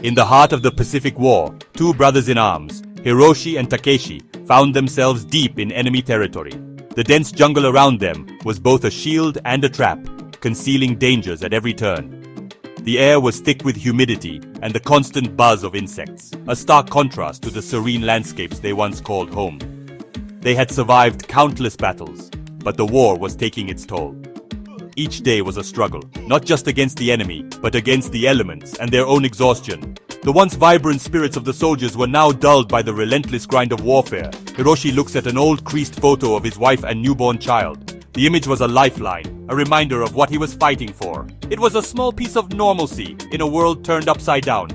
In the heart of the Pacific War, two brothers in arms, Hiroshi and Takeshi, found themselves deep in enemy territory. The dense jungle around them was both a shield and a trap, concealing dangers at every turn. The air was thick with humidity and the constant buzz of insects, a stark contrast to the serene landscapes they once called home. They had survived countless battles, but the war was taking its toll. Each day was a struggle, not just against the enemy, but against the elements and their own exhaustion. The once vibrant spirits of the soldiers were now dulled by the relentless grind of warfare. Hiroshi looks at an old creased photo of his wife and newborn child. The image was a lifeline, a reminder of what he was fighting for. It was a small piece of normalcy in a world turned upside down.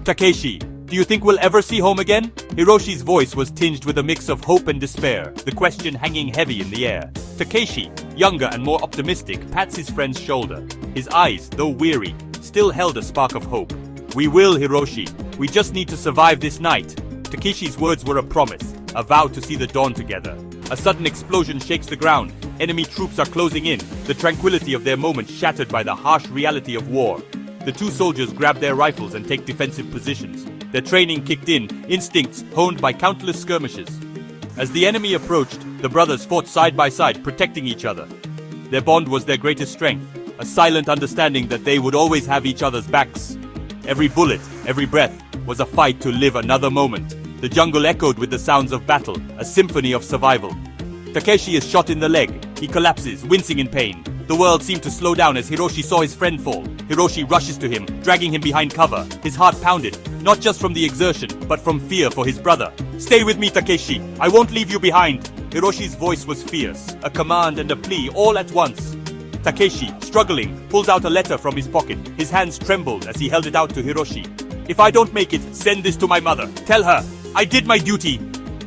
Takeshi, do you think we'll ever see home again? Hiroshi's voice was tinged with a mix of hope and despair, the question hanging heavy in the air. Takeshi, younger and more optimistic, pats his friend's shoulder. His eyes, though weary, still held a spark of hope. We will, Hiroshi. We just need to survive this night. Takeshi's words were a promise, a vow to see the dawn together. A sudden explosion shakes the ground. Enemy troops are closing in, the tranquility of their moment shattered by the harsh reality of war. The two soldiers grab their rifles and take defensive positions. Their training kicked in, instincts honed by countless skirmishes. As the enemy approached, the brothers fought side by side, protecting each other. Their bond was their greatest strength, a silent understanding that they would always have each other's backs. Every bullet, every breath, was a fight to live another moment. The jungle echoed with the sounds of battle, a symphony of survival. Takeshi is shot in the leg. He collapses, wincing in pain. The world seemed to slow down as Hiroshi saw his friend fall. Hiroshi rushes to him, dragging him behind cover. His heart pounded, not just from the exertion, but from fear for his brother. Stay with me, Takeshi. I won't leave you behind. Hiroshi's voice was fierce, a command and a plea all at once. Takeshi, struggling, pulls out a letter from his pocket. His hands trembled as he held it out to Hiroshi. If I don't make it, send this to my mother. Tell her, I did my duty.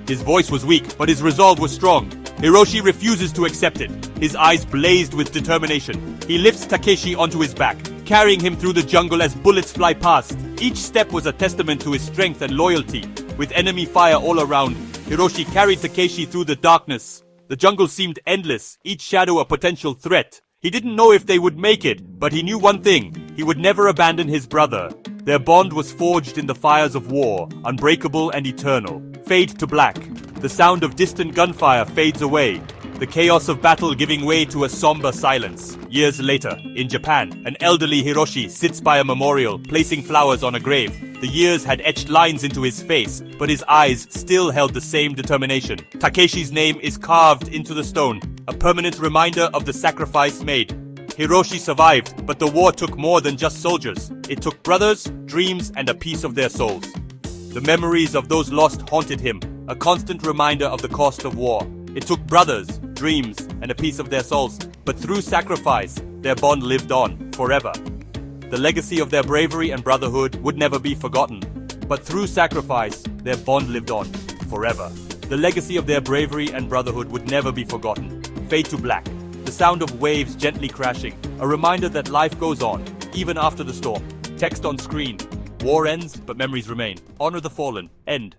His voice was weak, but his resolve was strong. Hiroshi refuses to accept it. His eyes blazed with determination. He lifts Takeshi onto his back, carrying him through the jungle as bullets fly past. Each step was a testament to his strength and loyalty. With enemy fire all around, Hiroshi carried Takeshi through the darkness. The jungle seemed endless, each shadow a potential threat. He didn't know if they would make it, but he knew one thing. He would never abandon his brother. Their bond was forged in the fires of war, unbreakable and eternal. Fade to black. The sound of distant gunfire fades away, the chaos of battle giving way to a somber silence. Years later, in Japan, an elderly Hiroshi sits by a memorial, placing flowers on a grave. The years had etched lines into his face, but his eyes still held the same determination. Takeshi's name is carved into the stone, a permanent reminder of the sacrifice made. Hiroshi survived, but the war took more than just soldiers. It took brothers, dreams, and a piece of their souls. The memories of those lost haunted him, a constant reminder of the cost of war. It took brothers, dreams, and a piece of their souls, but through sacrifice, their bond lived on, forever. The legacy of their bravery and brotherhood would never be forgotten, but through sacrifice, their bond lived on, forever. The legacy of their bravery and brotherhood would never be forgotten. Fade to black. The sound of waves gently crashing, a reminder that life goes on, even after the storm. Text on screen. War ends, but memories remain. Honor the fallen. End.